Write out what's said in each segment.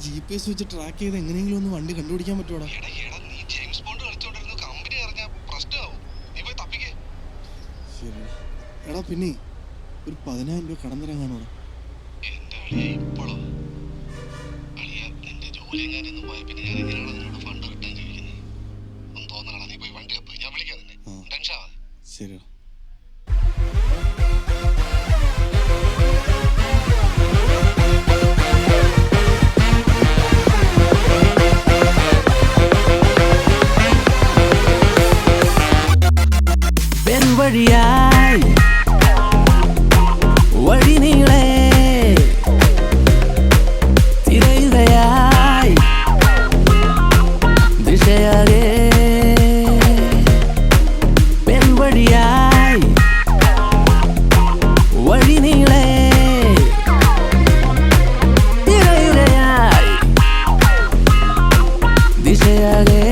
GPS വെച്ച് track ചെയ്ത് എങ്ങനെയെങ്കിലും ഒന്ന് വണ്ടി കണ്ടുപിടിക്കാൻ പറ്റുമോടാ? ശരി എടാ, പിന്നെ ഒരു 10,000 രൂപ കടം തരാൻ കാണൂടാ? ശരി വഴിയായി വഴി നീളെ തിരയുകയായി ദിശയാകെ പെൺവഴിയായി വഴി നീളെ തിരയുകയായി ദിശയാകെ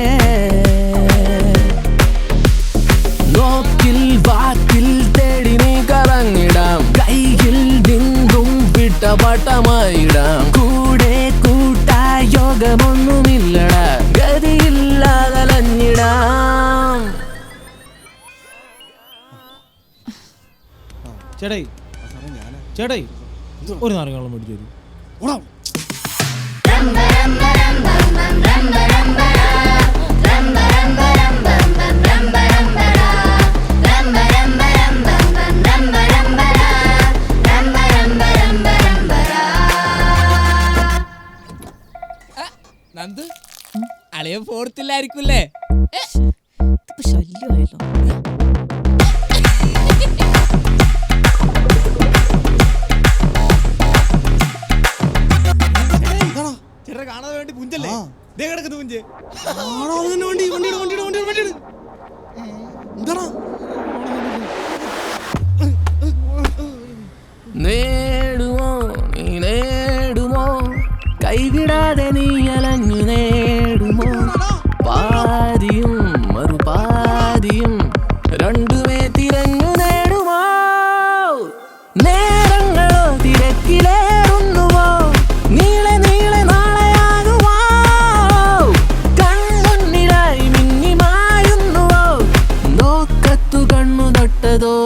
വാക്കിൽ തേടി നീ കറങ്ങിടാം, കൈയിൽ നിന്നും വിട്ടപട്ടമായിടാം. കൂടെ കൂട്ടായി യോഗമൊന്നുമില്ലടാ, ഗതിയില്ലാതലഞ്ഞിടാം. ചേട്ടായി ചേട്ടായി ഒരു നാരങ്ങളും മേടിച്ചു തരും. നന്ദു അളിയ ഫോർത്തില്ലായിരിക്കൂല്ലേ? ശല്യമായല്ലോ. ചേട്ടാ കാണാതെ വേണ്ടി പുഞ്ചല്ലേ കിടക്കുന്നു പുഞ്ച്. നേടുമോ നീ നേടുമോ, കൈവിടാതെ നീ അലഞ്ഞു നേടുമോ, പാതിയും മറുപാതിയും രണ്ടുമേ തിരഞ്ഞു നേടുമോ, നേരങ്ങളോ തിരക്കിലേറുന്നുവോ, നീളെ നീളെ നാളെയാകുമോ, കൺമുന്നിലായി മിന്നി മായുന്നുവോ, നോക്കത്തു കണ്ണു തൊട്ടതോ.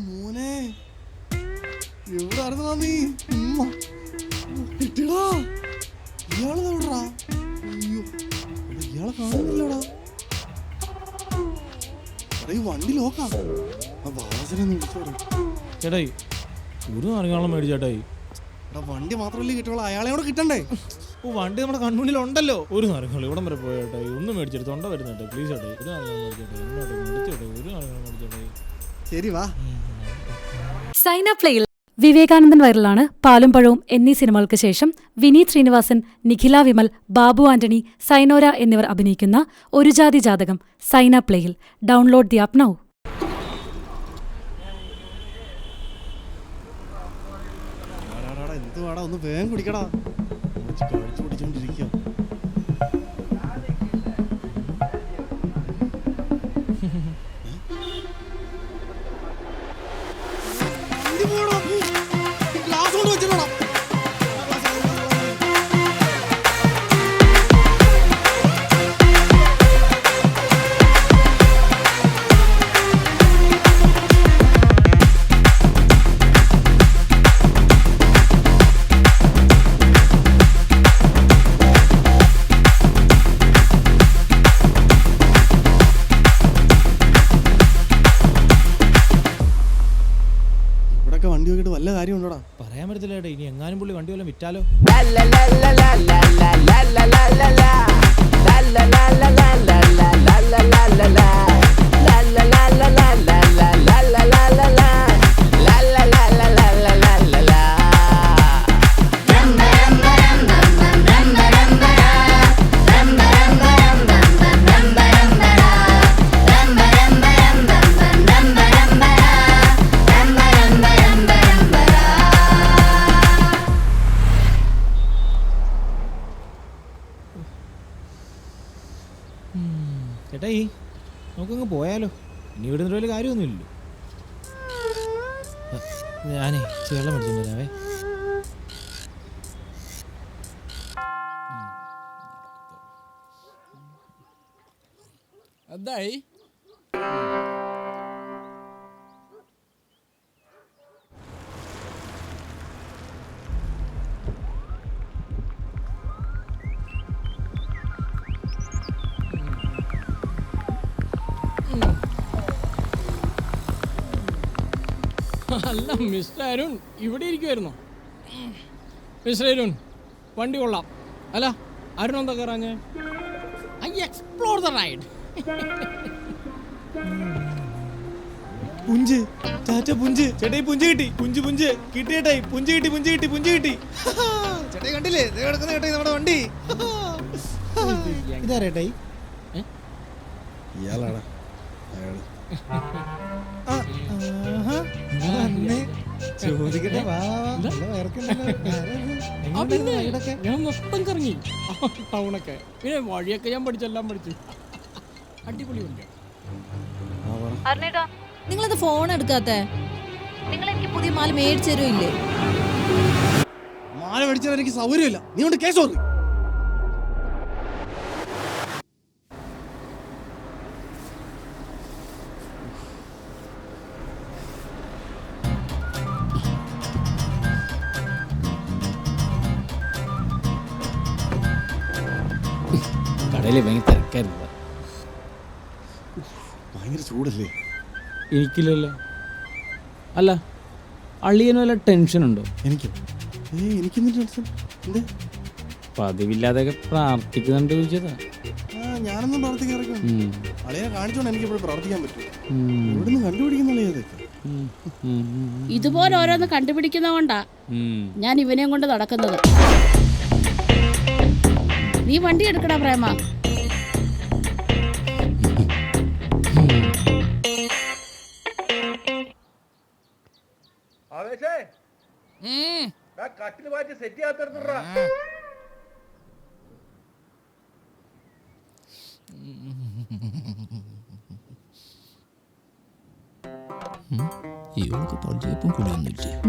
മോനെ എവിടായിരുന്നാ നീ? കിട്ടിയടാ, ഇയാള് എവിടാ? അയ്യോ ഇയാളെ കാണുന്നില്ലടാ. ഈ വണ്ടി ലോക്കാ. ചേട്ടായി ഒരു നാരങ്ങളും മേടിച്ചു ചേട്ടായി. വണ്ടി മാത്രമല്ലേ കിട്ടുള്ളൂ, അയാളെ കൂടെ കിട്ടണ്ടേ? ഓ വണ്ടി നമ്മുടെ കൺമുന്നിലുണ്ടല്ലോ. ഒരു നാരങ്ങളും ഇവിടം വരെ പോയേട്ടായി. ഒന്നും മേടിച്ചെടുത്ത് തൊണ്ട വരുന്നേട്ടെ പ്ലീസ് ചേട്ടായി. ഒരു നാരങ്ങളും മേടിച്ചേട്ടായി. ഒരു നാരങ്ങളും മേടിച്ചേട്ടായി. ശരി വാ. സൈന പ്ലേയിൽ വിവേകാനന്ദൻ വൈറലാണ് പാലും പഴവും എന്നീ സിനിമകൾക്ക് ശേഷം വിനീത് ശ്രീനിവാസൻ, നിഖില വിമൽ, ബാബു ആന്റണി, സൈനോര എന്നിവർ അഭിനയിക്കുന്ന ഒരു ജാതി ജാതകം സൈന പ്ലേയിൽ. Download the app now. എന്തുവാടാ, ഒന്ന് വേഗം കുടിക്കടാ. കഴിച്ചു കുടിച്ചോണ്ടിരിക്കുക. ഗ്ലാസ് കൊണ്ട് വെച്ചിട്ടാ. വണ്ടി നോക്കിട്ട് വല്ല കാര്യം ഉണ്ടോടാ? പറയാൻ പറ്റത്തില്ല ചേട്ടാ. ഇനി എങ്ങാനും പുള്ളി വണ്ടി വല്ലതും വിറ്റാലോ? ചേട്ടായി നമുക്കങ്ങ് പോയാലോ? ഇനി ഇവിടുന്ന് വലിയ കാര്യമൊന്നുമില്ലല്ലോ. ഞാനേ വെള്ളം മേടിച്ചിട്ട് വരാവേ. എന്തായി? അല്ല മിസ്റ്റർ അരുൺ ഇവിടെ ഇരിക്കുമായിരുന്നോ? മിസ്റ്റർ അരുൺ വണ്ടി കൊള്ളാം. അല്ല അരുൺ എന്താ കയറാഞ്ഞേ? I explore the ride. Punch ചാച്ച പുഞ്ച്. ചേട്ടായി പുഞ്ച് കിട്ടി. പുഞ്ച് പുഞ്ച് കിട്ടി ചേട്ടായി. പുഞ്ച് കിട്ടി പുഞ്ച് കിട്ടി പുഞ്ച് കിട്ടി. ചേട്ടായി കണ്ടില്ലേ കിടക്കുന്ന ചേട്ടായി നമ്മുടെ വണ്ടി. ഇതാ ചേട്ടായി. ഇയാളാണ് അയാള്. ചോദിക്കട്ടെ. ഞാൻ മൊത്തം കറങ്ങി ടൗണൊക്കെ. പിന്നെ വഴിയൊക്കെ ഞാൻ പഠിച്ചെല്ലാം പഠിച്ചു. അടിപൊളി വണ്ടിയാണ്. നിങ്ങളത് ഫോൺ എടുക്കാത്ത? നിങ്ങൾ എനിക്ക് പുതിയ മാല മേടിച്ചു തരുമില്ലേ? മാല മേടിച്ചാൽ എനിക്ക് സൗകര്യമില്ല. നീ കൊണ്ട് കേസ് ഓർമ്മ. കടയിൽ ഭയങ്കര തിരക്കായിരുന്നു. ഭയങ്കര ചൂടല്ലേ? എനിക്കില്ലല്ലോ. അല്ല അളിയന് വല്ല ടെൻഷനുണ്ടോ? എനിക്കോ? എനിക്കെന്ത് ടെൻഷൻ? എന്തേ? പതിവില്ലാതെയൊക്കെ പ്രാർത്ഥിക്കുന്നുണ്ട് ചോദിച്ചതാ. ഞാനൊന്നും പ്രാർത്ഥിക്കാറൊക്കെ. അളിയെ കാണിച്ചോണ്ട് എനിക്ക് ഇപ്പോൾ പ്രാർത്ഥിക്കാൻ പറ്റും. ഇവിടുന്ന് കണ്ടുപിടിക്കുന്ന അതൊക്കെ ഇതുപോലെ ഓരോന്ന് കണ്ടുപിടിക്കുന്നതുകൊണ്ടാ ഞാൻ ഇവനെയും കൊണ്ട് നടക്കുന്നത്. നീ വണ്ടി എടുക്കടാ പ്രേമ.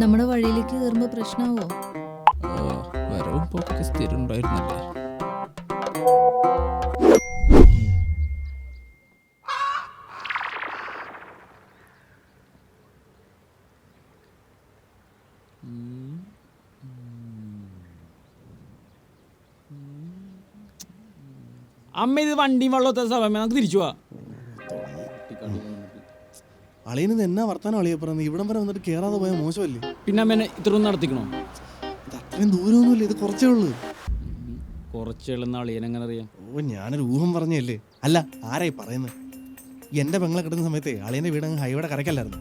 നമ്മുടെ വഴിയിലേക്ക് കയറുമ്പോ പ്രശ്നമാവോ? വരവും പോക്കൊക്കെ സ്ഥിരം ഉണ്ടായിരുന്നല്ലേ. അമ്മ ഇത് വണ്ടിയും വെള്ളത്തെ സമയം നമുക്ക് തിരിച്ചു പോവാ. അളിയനിത് എന്നാ വർത്താനം അളിയെ പറയുന്നത്? ഇവിടം വരെ വന്നിട്ട് കേറാതെ പോയാൽ മോശമല്ലേ? പിന്നെ അമ്മേനെ ഇത്രയൊന്നും നടത്തിക്കണോ? ഇത് അത്രയും ദൂരമൊന്നുമില്ല. ഇത് കുറച്ചേ ഉള്ളൂ. കുറച്ചുള്ള അളിയനെങ്ങനെ അറിയാം? ഞാനൊരു ഊഹം പറഞ്ഞല്ലേ. അല്ല ആരായി പറയുന്നത്? എൻ്റെ പെങ്ങളെ കിട്ടുന്ന സമയത്ത് അളിയൻ്റെ വീട് അങ്ങ് ഹൈവേയുടെ കരക്കല്ലായിരുന്നു.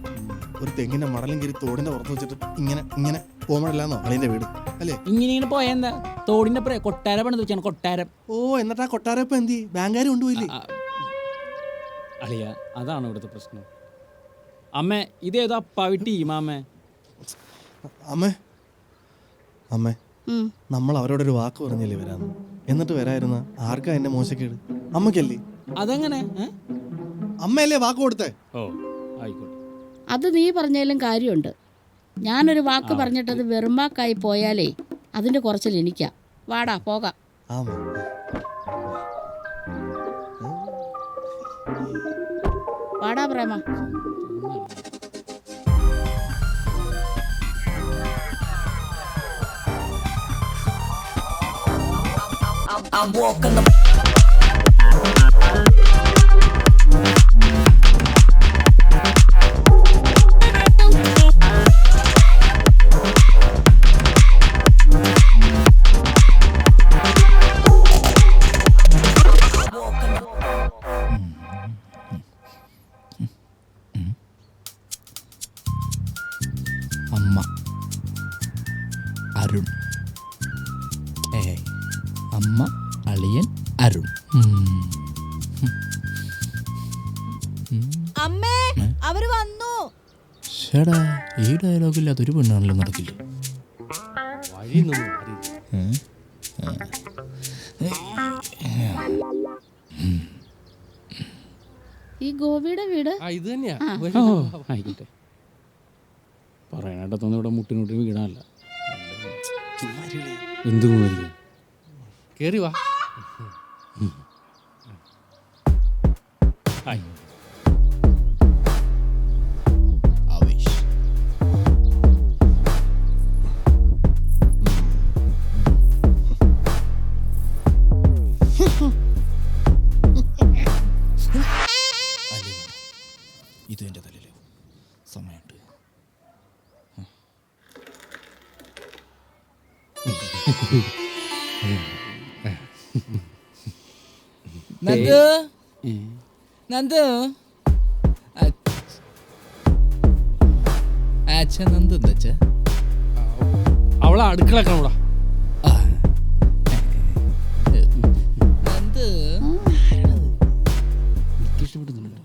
ഒരു തെങ്ങിൻ്റെ മടലും കയറി തോടിൻ്റെ പുറത്ത് വെച്ചിട്ട് ഇങ്ങനെ ഇങ്ങനെ പോകുമ്പോഴല്ലാന്നോ അളിയൻ്റെ വീട് അല്ലേ? ഇങ്ങനെ പോയെന്താ? തോടിന്റെ കൊട്ടാരം പണിത് വെച്ചാണ്. കൊട്ടാരം. എന്നിട്ട് ആ കൊട്ടാരം ഇപ്പം എന്തി? ബാങ്കുകാർ കൊണ്ടുപോയില്ലേ? അളിയ അതാണ് ഇവിടുത്തെ പ്രശ്നം. അമ്മേ ഇതേതാ അപ്പാവി ടീമാമ്മേ? അമ്മേ അമ്മേ നമ്മൾ അവരോടൊരു വാക്ക് പറഞ്ഞല്ലേ വരാന്ന്. എന്നിട്ട് വരായിരുന്ന ആർക്കാ എന്റെ മോശക്കേട്? അമ്മക്കല്ലേ? അതെങ്ങനെ? അമ്മയല്ലേ വാക്ക് കൊടുത്തേ? ഓ ആയിക്കോട്ടെ. അത് നീ പറഞ്ഞാലും കാര്യമുണ്ട്. ഞാനൊരു വാക്ക് പറഞ്ഞിട്ടത് വെറും വാക്കായി പോയാലേ അതിന്റെ കുറച്ചിൽ എനിക്കാ. വാടാ പോകാം. വാടാ പ്രേമ. I'm walking the അമ്മ അരുൺ. അമ്മ അളിയൻ അരുൺ. അമ്മേ അവര് വന്നു. ചേടാ ഈ ഡയലോഗിൽ അതൊരു പെണ്ണാണല്ലോ നടക്കില്ല. ഈ ഗോപിയുടെ വീട് ആ ഇത് തന്നെയാ ഓ ആയിക്കോട്ടെ. പറയാനായിട്ടൊന്നും ഇവിടെ മുട്ടിനുട്ടി വീടാനല്ല. എന്ത് പോയിരിക്കും കേറി വാ. ഇത് എൻ്റെ തലയിൽ സമയമുണ്ട്. നന്ദു നന്ദു അച്ഛൻ നന്ദു എന്താ അച്ഛ? അവളെ അടുക്കളക്കണൂടാ. നന്ദു ഇഷ്ടപ്പെടുന്നുണ്ടോ?